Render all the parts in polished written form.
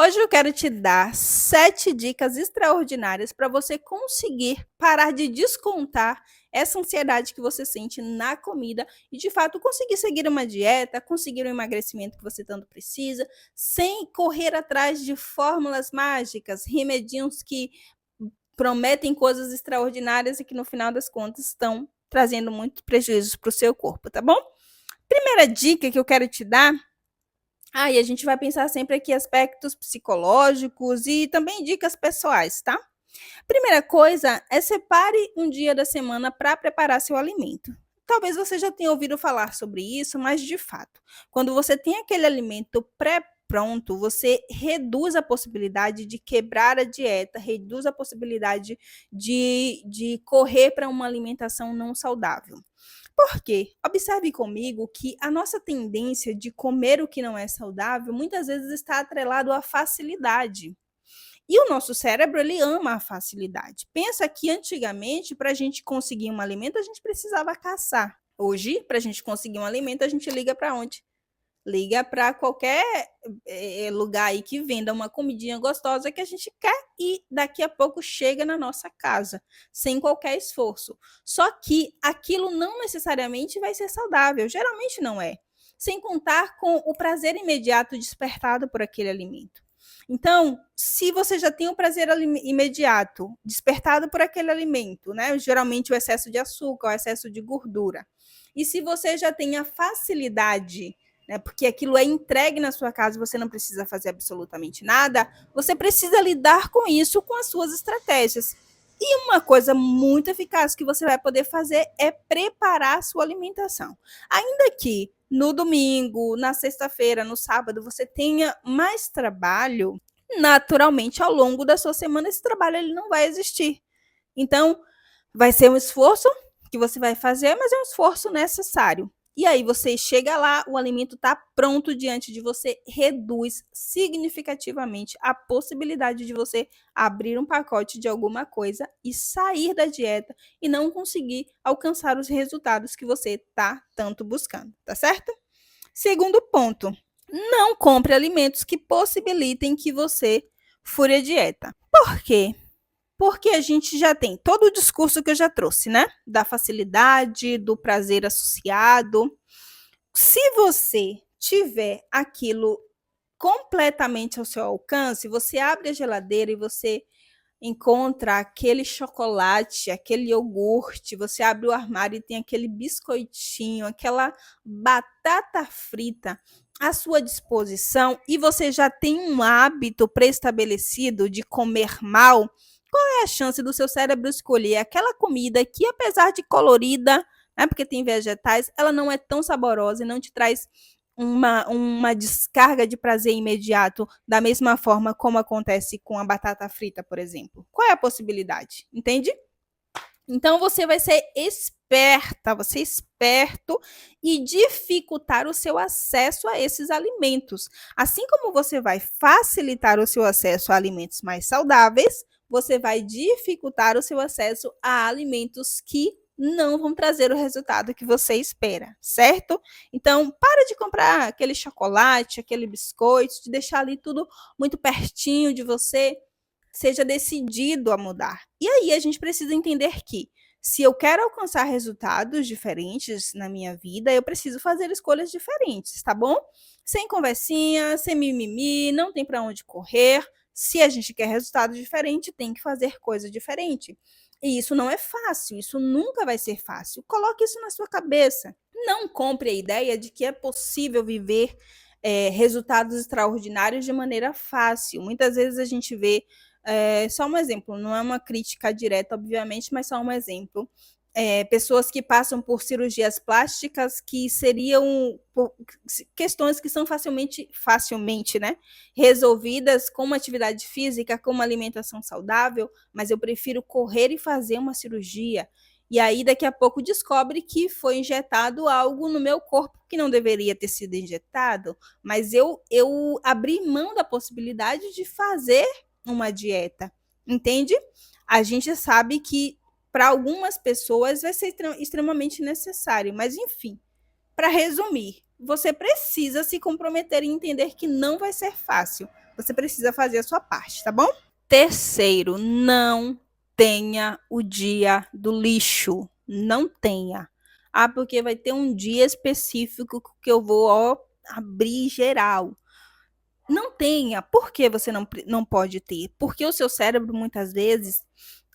Hoje eu quero te dar 7 dicas extraordinárias para você conseguir parar de descontar essa ansiedade que você sente na comida e, de fato, conseguir seguir uma dieta, conseguir o emagrecimento que você tanto precisa, sem correr atrás de fórmulas mágicas, remedinhos que prometem coisas extraordinárias e que, no final das contas, estão trazendo muitos prejuízos para o seu corpo, tá bom? Primeira dica que eu quero te dar. E a gente vai pensar sempre aqui aspectos psicológicos e também dicas pessoais, tá? Primeira coisa é separe um dia da semana para preparar seu alimento. Talvez você já tenha ouvido falar sobre isso, mas de fato, quando você tem aquele alimento pré-pronto, você reduz a possibilidade de quebrar a dieta, reduz a possibilidade de correr para uma alimentação não saudável. Por quê? Observe comigo que a nossa tendência de comer o que não é saudável muitas vezes está atrelado à facilidade. E o nosso cérebro, ele ama a facilidade. Pensa que antigamente, para a gente conseguir um alimento, a gente precisava caçar. Hoje, para a gente conseguir um alimento, a gente liga para onde? Liga para qualquer lugar aí que venda uma comidinha gostosa que a gente quer e daqui a pouco chega na nossa casa, sem qualquer esforço. Só que aquilo não necessariamente vai ser saudável, geralmente não é. Sem contar com o prazer imediato despertado por aquele alimento. Então, se você já tem o prazer imediato despertado por aquele alimento, né? Geralmente o excesso de açúcar, o excesso de gordura. E se você já tem a facilidade, né, porque aquilo é entregue na sua casa, você não precisa fazer absolutamente nada, você precisa lidar com isso com as suas estratégias. E uma coisa muito eficaz que você vai poder fazer é preparar a sua alimentação. Ainda que no domingo, na sexta-feira, no sábado, você tenha mais trabalho, naturalmente, ao longo da sua semana, esse trabalho ele não vai existir. Então, vai ser um esforço que você vai fazer, mas é um esforço necessário. E aí você chega lá, o alimento está pronto diante de você, reduz significativamente a possibilidade de você abrir um pacote de alguma coisa e sair da dieta e não conseguir alcançar os resultados que você está tanto buscando, tá certo? Segundo ponto, não compre alimentos que possibilitem que você fure a dieta. Por quê? Porque a gente já tem todo o discurso que eu já trouxe, né? Da facilidade, do prazer associado. Se você tiver aquilo completamente ao seu alcance, você abre a geladeira e você encontra aquele chocolate, aquele iogurte, você abre o armário e tem aquele biscoitinho, aquela batata frita à sua disposição e você já tem um hábito pré-estabelecido de comer mal, qual é a chance do seu cérebro escolher aquela comida que, apesar de colorida, né, porque tem vegetais, ela não é tão saborosa e não te traz uma descarga de prazer imediato, da mesma forma como acontece com a batata frita, por exemplo? Qual é a possibilidade? Entende? Então você vai ser esperta, você esperto e dificultar o seu acesso a esses alimentos. Assim como você vai facilitar o seu acesso a alimentos mais saudáveis, você vai dificultar o seu acesso a alimentos que não vão trazer o resultado que você espera, certo? Então, para de comprar aquele chocolate, aquele biscoito, de deixar ali tudo muito pertinho de você. Seja decidido a mudar. E aí a gente precisa entender que, se eu quero alcançar resultados diferentes na minha vida, eu preciso fazer escolhas diferentes, tá bom? Sem conversinha, sem mimimi, não tem para onde correr. Se a gente quer resultado diferente, tem que fazer coisa diferente. E isso não é fácil, isso nunca vai ser fácil. Coloque isso na sua cabeça. Não compre a ideia de que é possível viver resultados extraordinários de maneira fácil. Muitas vezes a gente vê só um exemplo, não é uma crítica direta, obviamente, mas só um exemplo. Pessoas que passam por cirurgias plásticas que seriam questões que são facilmente, né, resolvidas com uma atividade física, com uma alimentação saudável, mas eu prefiro correr e fazer uma cirurgia. E aí, daqui a pouco, descobre que foi injetado algo no meu corpo que não deveria ter sido injetado, mas eu abri mão da possibilidade de fazer uma dieta, entende? A gente sabe que para algumas pessoas vai ser extremamente necessário, mas enfim, para resumir, você precisa se comprometer e entender que não vai ser fácil, Você precisa fazer a sua parte, tá bom? Terceiro, não tenha o dia do lixo. Não tenha. Ah, porque vai ter um dia específico que eu vou, ó, abrir geral. Não tenha. Por que você não pode ter? Porque o seu cérebro, muitas vezes,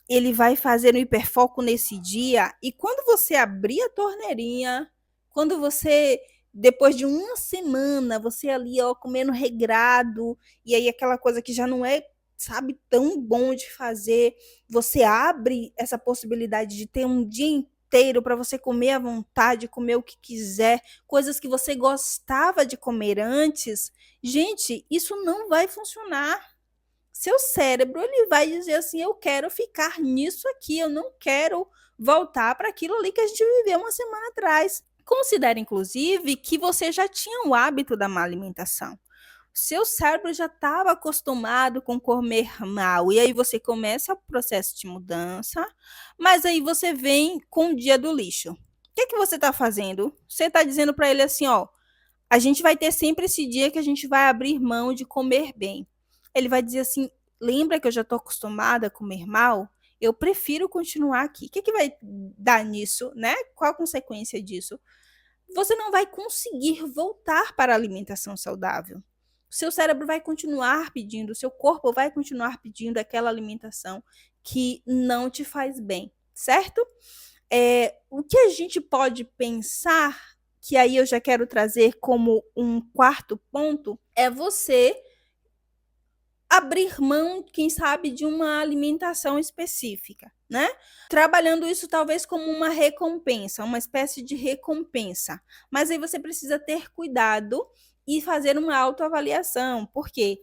ele vai fazer um hiperfoco nesse dia e quando você abrir a torneirinha, quando você, depois de uma semana, você ali, ó, comendo regrado, e aí aquela coisa que já não é, sabe, tão bom de fazer, você abre essa possibilidade de ter um dia inteiro para você comer à vontade, comer o que quiser, coisas que você gostava de comer antes. Gente, isso não vai funcionar. Seu cérebro ele vai dizer assim: eu quero ficar nisso aqui, eu não quero voltar para aquilo ali que a gente viveu uma semana atrás. Considere, inclusive, que você já tinha o hábito da má alimentação. Seu cérebro já estava acostumado com comer mal. E aí você começa o processo de mudança, mas aí você vem com o dia do lixo. O que você está fazendo? Você está dizendo para ele assim: ó, a gente vai ter sempre esse dia que a gente vai abrir mão de comer bem. Ele vai dizer assim: lembra que eu já estou acostumada a comer mal? Eu prefiro continuar aqui. O que vai dar nisso, né? Qual a consequência disso? Você não vai conseguir voltar para a alimentação saudável. O seu cérebro vai continuar pedindo, o seu corpo vai continuar pedindo aquela alimentação que não te faz bem, certo? O que a gente pode pensar, que aí eu já quero trazer como um quarto ponto, é você abrir mão, quem sabe, de uma alimentação específica, né? Trabalhando isso talvez como uma recompensa, uma espécie de recompensa. Mas aí você precisa ter cuidado e fazer uma autoavaliação, porque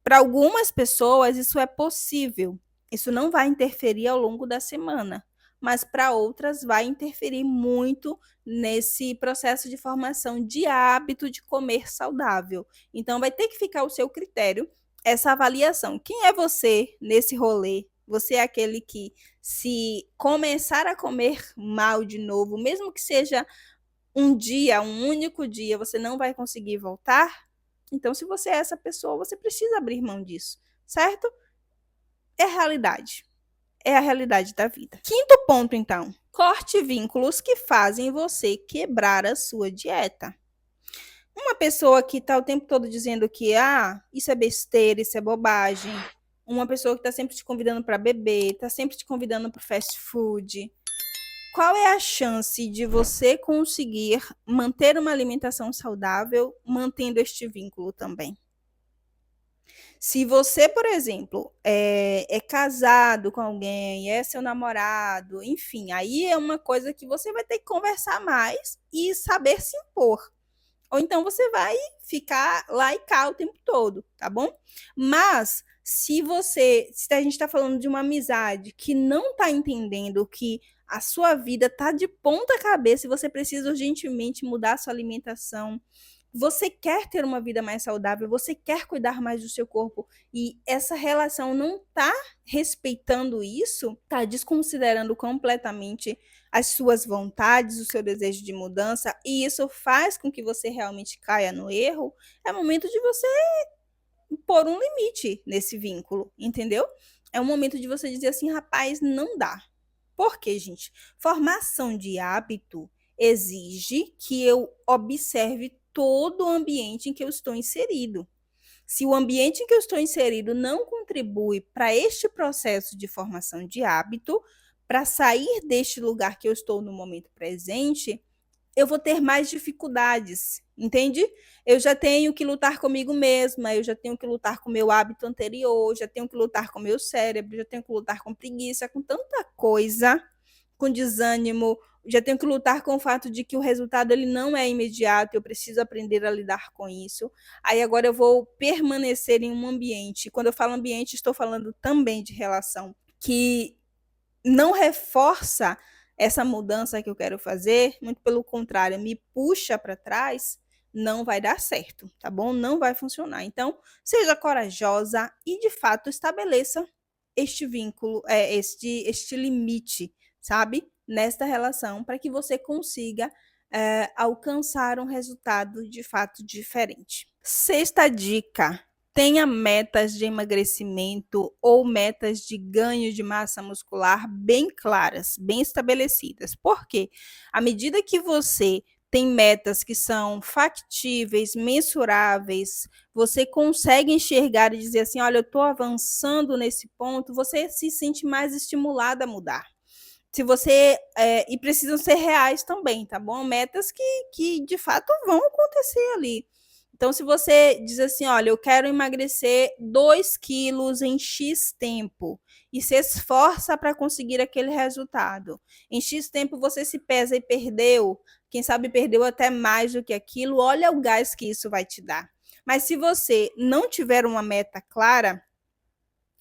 para algumas pessoas isso é possível. Isso não vai interferir ao longo da semana, mas para outras vai interferir muito nesse processo de formação de hábito de comer saudável. Então vai ter que ficar ao seu critério essa avaliação. Quem é você nesse rolê? Você é aquele que, se começar a comer mal de novo, mesmo que seja um dia, um único dia, você não vai conseguir voltar? Então, se você é essa pessoa, você precisa abrir mão disso, certo? É a realidade. É a realidade da vida. Quinto ponto, então. Corte vínculos que fazem você quebrar a sua dieta. Uma pessoa que está o tempo todo dizendo que isso é besteira, isso é bobagem. Uma pessoa que está sempre te convidando para beber, está sempre te convidando para fast food. Qual é a chance de você conseguir manter uma alimentação saudável mantendo este vínculo também? Se você, por exemplo, é casado com alguém, é seu namorado, enfim, aí é uma coisa que você vai ter que conversar mais e saber se impor. Ou então você vai ficar lá e cá o tempo todo, tá bom? Mas se a gente está falando de uma amizade que não está entendendo que a sua vida está de ponta cabeça e você precisa urgentemente mudar a sua alimentação, você quer ter uma vida mais saudável, você quer cuidar mais do seu corpo e essa relação não está respeitando isso, está desconsiderando completamente as suas vontades, o seu desejo de mudança, e isso faz com que você realmente caia no erro, é momento de você pôr um limite nesse vínculo, entendeu? É um momento de você dizer assim: rapaz, não dá. Por quê, gente? Formação de hábito exige que eu observe todo o ambiente em que eu estou inserido. Se o ambiente em que eu estou inserido não contribui para este processo de formação de hábito, para sair deste lugar que eu estou no momento presente, eu vou ter mais dificuldades, entende? Eu já tenho que lutar comigo mesma, eu já tenho que lutar com o meu hábito anterior, já tenho que lutar com o meu cérebro, já tenho que lutar com preguiça, com tanta coisa, com desânimo, já tenho que lutar com o fato de que o resultado ele não é imediato, eu preciso aprender a lidar com isso. Aí agora eu vou permanecer em um ambiente, quando eu falo ambiente, estou falando também de relação, que não reforça essa mudança que eu quero fazer, muito pelo contrário, me puxa para trás, não vai dar certo, tá bom? Não vai funcionar. Então, seja corajosa e, de fato, estabeleça este vínculo, este limite, sabe? Nesta relação, para que você consiga alcançar um resultado de fato diferente. Sexta dica: Tenha metas de emagrecimento ou metas de ganho de massa muscular bem claras, bem estabelecidas. Por quê? À medida que você tem metas que são factíveis, mensuráveis, você consegue enxergar e dizer assim: olha, eu estou avançando nesse ponto, você se sente mais estimulada a mudar. Se você. E precisam ser reais também, tá bom? Metas que de fato vão acontecer ali. Então, se você diz assim, olha, eu quero emagrecer 2 quilos em X tempo e se esforça para conseguir aquele resultado. Em X tempo você se pesa e perdeu, quem sabe perdeu até mais do que aquilo, olha o gás que isso vai te dar. Mas se você não tiver uma meta clara,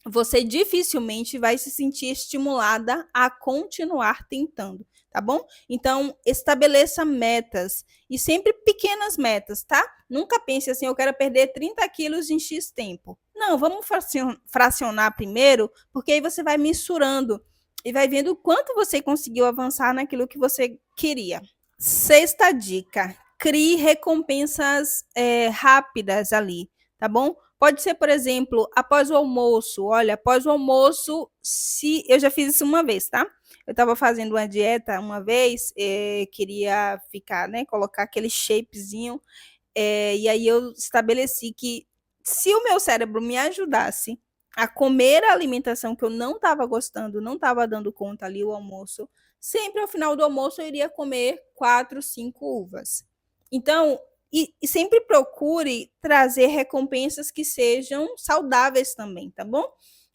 você dificilmente vai se sentir estimulada a continuar tentando, tá bom? Então, estabeleça metas e sempre pequenas metas, tá? Nunca pense assim, eu quero perder 30 quilos em X tempo. Não, vamos fracionar primeiro, porque aí você vai mensurando e vai vendo o quanto você conseguiu avançar naquilo que você queria. Sexta dica: crie recompensas rápidas ali, tá bom? Pode ser, por exemplo, após o almoço. Olha, após o almoço, se eu já fiz isso uma vez, tá? Eu estava fazendo uma dieta uma vez, queria ficar, né? Colocar aquele shapezinho, e aí eu estabeleci que se o meu cérebro me ajudasse a comer a alimentação que eu não estava gostando, não estava dando conta ali o almoço, sempre ao final do almoço eu iria comer 4, 5 uvas. Então, e sempre procure trazer recompensas que sejam saudáveis também, tá bom?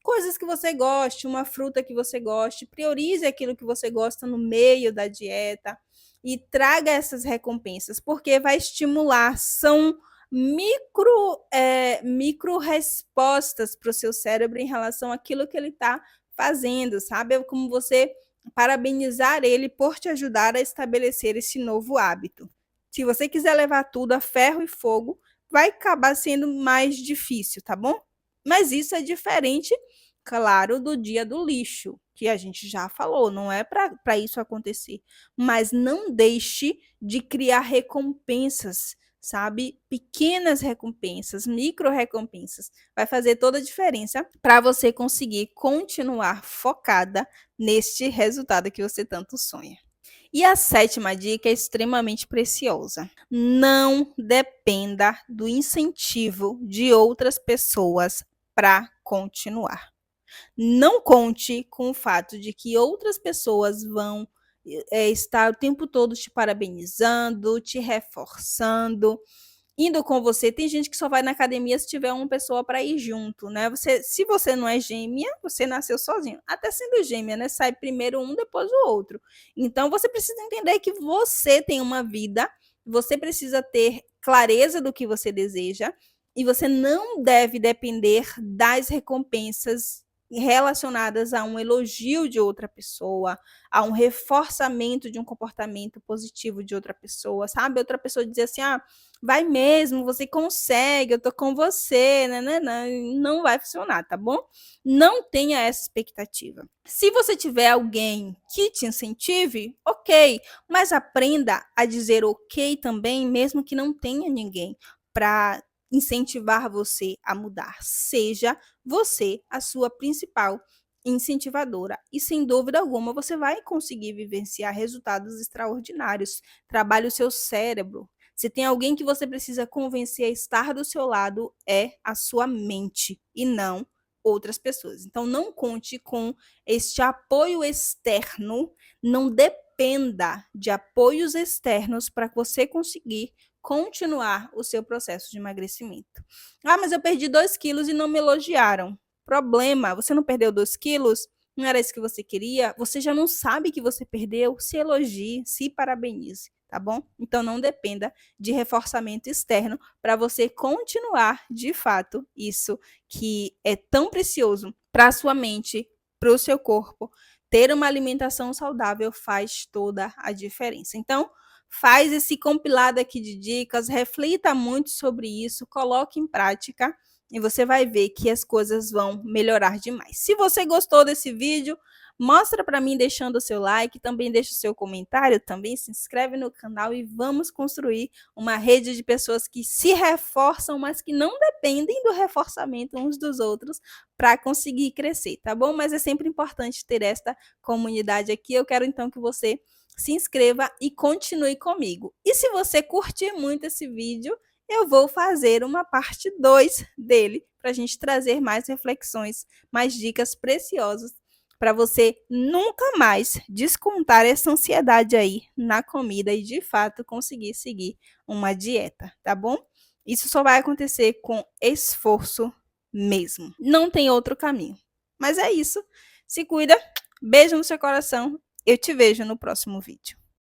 Coisas que você goste, uma fruta que você goste, priorize aquilo que você gosta no meio da dieta e traga essas recompensas, porque vai estimular, são micro respostas para o seu cérebro em relação àquilo que ele está fazendo, sabe? É como você parabenizar ele por te ajudar a estabelecer esse novo hábito. Se você quiser levar tudo a ferro e fogo, vai acabar sendo mais difícil, tá bom? Mas isso é diferente, claro, do dia do lixo, que a gente já falou, não é para isso acontecer. Mas não deixe de criar recompensas, sabe? Pequenas recompensas, micro recompensas. Vai fazer toda a diferença para você conseguir continuar focada neste resultado que você tanto sonha. E a sétima dica é extremamente preciosa. Não dependa do incentivo de outras pessoas para continuar. Não conte com o fato de que outras pessoas vão estar o tempo todo te parabenizando, te reforçando, indo com você. Tem gente que só vai na academia se tiver uma pessoa para ir junto, né? Se você não é gêmea, você nasceu sozinho. Até sendo gêmea, né? Sai primeiro um, depois o outro. Então você precisa entender que você tem uma vida, você precisa ter clareza do que você deseja e você não deve depender das recompensas relacionadas a um elogio de outra pessoa, a um reforçamento de um comportamento positivo de outra pessoa, sabe? Outra pessoa dizer assim: ah, vai mesmo, você consegue, eu tô com você, né? Não vai funcionar, tá bom? Não tenha essa expectativa. Se você tiver alguém que te incentive, ok, mas aprenda a dizer ok também, mesmo que não tenha ninguém para incentivar você a mudar. Seja você a sua principal incentivadora e sem dúvida alguma você vai conseguir vivenciar resultados extraordinários. Trabalhe o seu cérebro. Se tem alguém que você precisa convencer a estar do seu lado, é a sua mente e não outras pessoas. Então não conte com este apoio externo, não dependa de apoios externos para você conseguir continuar o seu processo de emagrecimento. Ah, mas eu perdi 2 quilos e não me elogiaram. Problema, você não perdeu 2 quilos? Não era isso que você queria? Você já não sabe que você perdeu? Se elogie, se parabenize, tá bom? Então não dependa de reforçamento externo para você continuar, de fato, isso que é tão precioso para a sua mente, para o seu corpo. Ter uma alimentação saudável faz toda a diferença. Então, faz esse compilado aqui de dicas, reflita muito sobre isso, coloque em prática e você vai ver que as coisas vão melhorar demais. Se você gostou desse vídeo, Mostra para mim deixando o seu like, também deixa o seu comentário, também se inscreve no canal e vamos construir uma rede de pessoas que se reforçam, mas que não dependem do reforçamento uns dos outros para conseguir crescer, tá bom? Mas é sempre importante ter esta comunidade aqui. Eu quero então que você se inscreva e continue comigo. E se você curtir muito esse vídeo, eu vou fazer uma parte 2 dele, para a gente trazer mais reflexões, mais dicas preciosas, para você nunca mais descontar essa ansiedade aí na comida e, de fato, conseguir seguir uma dieta, tá bom? Isso só vai acontecer com esforço mesmo. Não tem outro caminho. Mas é isso. Se cuida. Beijo no seu coração. Eu te vejo no próximo vídeo.